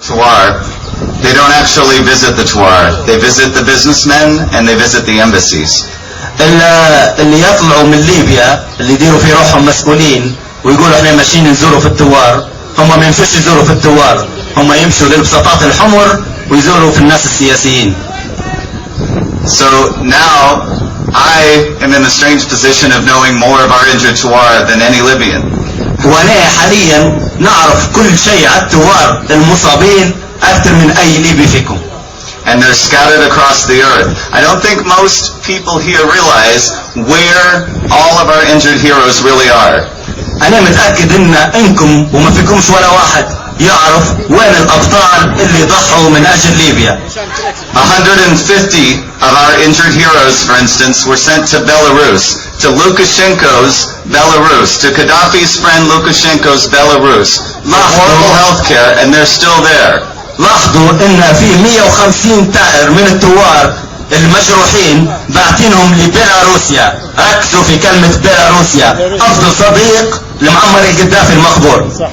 Tawar, they don't actually visit the Tawar. They visit the businessmen and they visit the embassies. اللي يطلعوا من ليبيا اللي يديروا في روحهم مسؤولين ويقولوا احنا ماشيين نزوروا في التوار، هم ما يمشوش يزوروا في التوار، هم يمشوا للبساطات الحمر ويزوروا في الناس السياسيين. So now I am in a strange position of knowing more of our injured Tawar than any Libyan. وانا حاليا نعرف كل شيء على التوار المصابين اكثر من اي ليبي فيكم. And they're scattered across the earth. I don't think most people here realize where all of our injured heroes really are. انا متاكد ان انكم وما فيكمش ولا واحد يعرف وين الابطال اللي ضحوا من اجل ليبيا. 150 of our injured heroes, for instance, were sent to Belarus, to Lukashenko's Belarus, to Gaddafi's friend Lukashenko's Belarus, for horrible health care, and they're still there. لاحظوا ان في 150 طائر من الثوار المجروحين باعتينهم لبيلاروسيا. ركزوا في كلمة بيلاروسيا، افضل صديق لمعمر القذافي المقبور.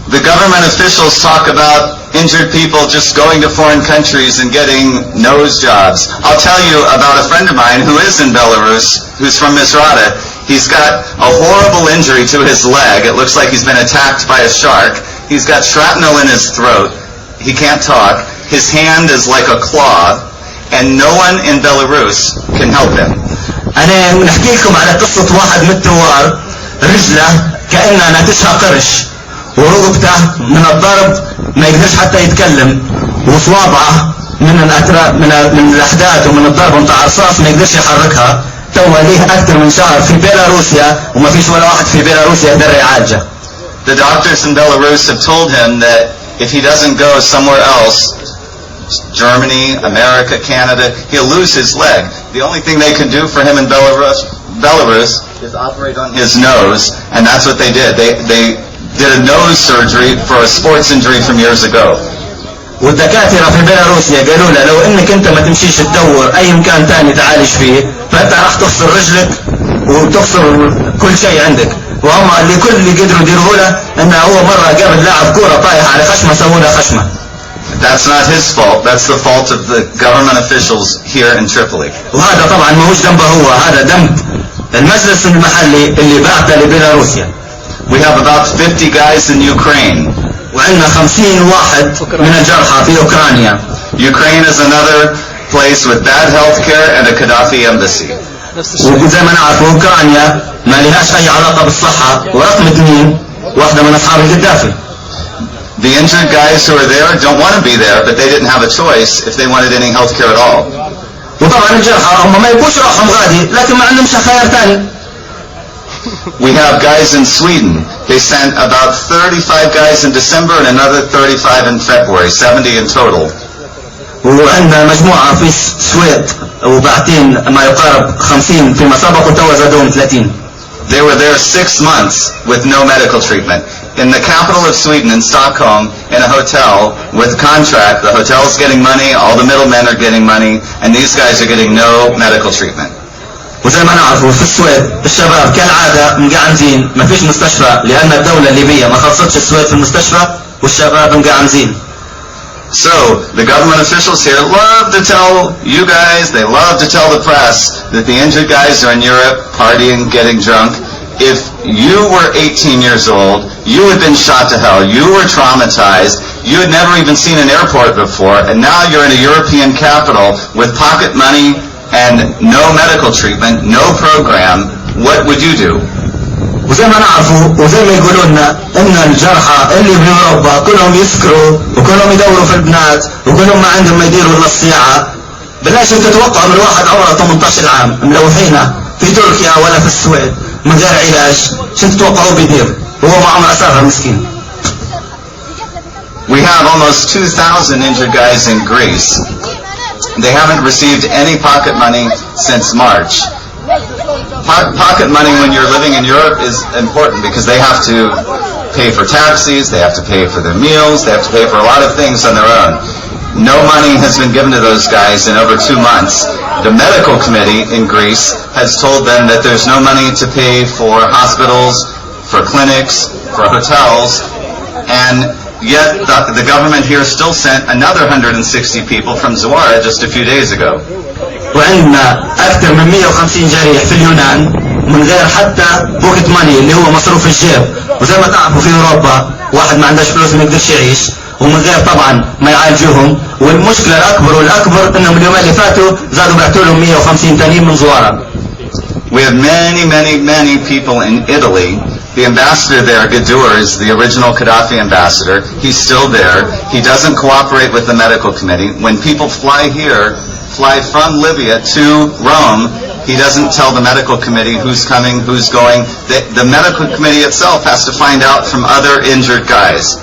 The government officials talk about injured people just going to foreign countries and getting nose jobs. I'll tell you about a friend of mine who is in Belarus, who's from Misrata. He's got a horrible injury to his leg. It looks like he's been attacked by a shark. He's got shrapnel in his throat. He can't talk. His hand is like a claw, and no one in Belarus can help him. أنا نحكي لكم على قصة واحد من الثوار رجله كأنها ناتشها قرش، ورقبته من الضرب ما يقدرش حتى يتكلم، وصوابعه من الأحداث ومن الضرب متاع الرصاص ما يقدرش يحركها. توا ليه أكثر من شهر في بيلاروسيا وما فيش ولا واحد في بيلاروسيا يقدر يعالجه. The doctors in Belarus have told him that if he doesn't go somewhere else, Germany, America, Canada, he'll lose his leg. The only thing they can do for him in Belarus is operate on his nose, and that's what they did. They did a nose surgery for a sports injury from years ago. والدكاترة في بيلاروسيا قالوا له لو انك انت ما تمشيش تدور اي مكان تاني تعالج فيه فانت راح تخسر رجلك وتخسر كل شيء عندك. وهم اللي كل اللي قدروا يديروا له انه هو مرة قابل لاعب كورة طايح على خشمة سووا له خشمة. That's not his fault. That's the fault of the government officials here in Tripoli. وهذا طبعا ما هوش ذنبه هو، هذا ذنب المجلس المحلي اللي بعته لبيلاروسيا. We have about 50 guys in Ukraine. وعندنا 50 واحد من الجرحى في اوكرانيا. Ukraine is another place with bad health care and a Gaddafi embassy. وزي ما نعرف اوكرانيا ما لهاش اي علاقة بالصحة، ورقم 2 واحدة من اصحاب القذافي. The injured guys who are there don't want to be there, but they didn't have a choice if they wanted any health care at all. وطبعا الجرحى هم ما يبوش روحهم غادي لكن ما عندهمش خيار ثاني. We have guys in Sweden. They sent about 35 guys in December and another 35 in February, 70 in total. وعندنا مجموعة في السويد وبعتين ما يقارب 50 فيما سبق وتوا زادوهم 30. They were there 6 months with no medical treatment. In the capital of Sweden, in Stockholm, in a hotel with contract. The hotel's getting money, all the middlemen are getting money, and these guys are getting no medical treatment. وزي ما نعرفوا في السويد الشباب كالعادة مقعمزين، ما فيش مستشفى لأن الدولة الليبية ما خصتش السويد في المستشفى والشباب مقعمزين. So, the government officials here love to tell you guys, they love to tell the press that the injured guys are in Europe partying, getting drunk. If you were 18 years old, you had been shot to hell, you were traumatized, you had never even seen an airport before, and now you're in a European capital with pocket money and no medical treatment, no program, what would you do? وزي ما نعرفوا وزي ما يقولوا لنا ان الجرحى اللي بأوروبا كلهم يسكروا وكلهم يدوروا في البنات وكلهم ما عندهم ما يديروا الا الصياعة. بلاش تتوقع من واحد عمره 18 عام ملوحينه في تركيا ولا في السويد من غير علاج، شو تتوقعوا بيدير؟ هو ما عمره صغر مسكين. We have almost 2,000 injured guys in Greece. They haven't received any pocket money since March. Pocket money when you're living in Europe is important because they have to pay for taxis, they have to pay for their meals, they have to pay for a lot of things on their own. No money has been given to those guys in over 2 months. The medical committee in Greece has told them that there's no money to pay for hospitals, for clinics, for hotels, and Yet the government here still sent another 160 people from Zawara just a few days ago. وعندنا أكثر من 150 جريح في اليونان من غير حتى بوكت ماني اللي هو مصروف الجيب. وزي ما تعرفوا في أوروبا واحد ما عندهش فلوس ما يقدرش يعيش، ومن غير طبعا ما يعالجوهم. والمشكلة الأكبر والأكبر إنهم اليومين اللي فاتوا زادوا بعتوا لهم 150 تانيين من زوارة. We have many people in Italy. The ambassador there, Gadur, is the original Gaddafi ambassador. He's still there. He doesn't cooperate with the medical committee. When people fly from Libya to Rome, he doesn't tell the medical committee who's coming, who's going. The medical committee itself has to find out from other injured guys.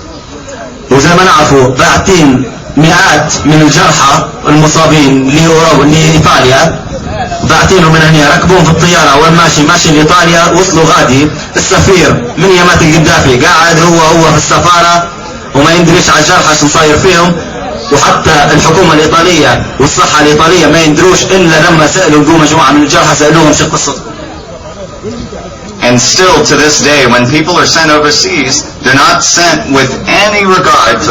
وزي ما نعرفوا باعتين مئات من الجرحى المصابين لإيطاليا، باعتينهم من هنا ركبوهم في الطيارة وين ماشي لإيطاليا، وصلوا غادي. السفير من يمات القذافي قاعد هو في السفارة وما يندريش على الجرحى شو صاير فيهم. وحتى الحكومة الإيطالية والصحة الإيطالية ما يندروش إلا لما سألوا جو مجموعة من الجرحى سألوهم شو قصتهم. And still to this day, when people are sent overseas, they're not sent with any regard for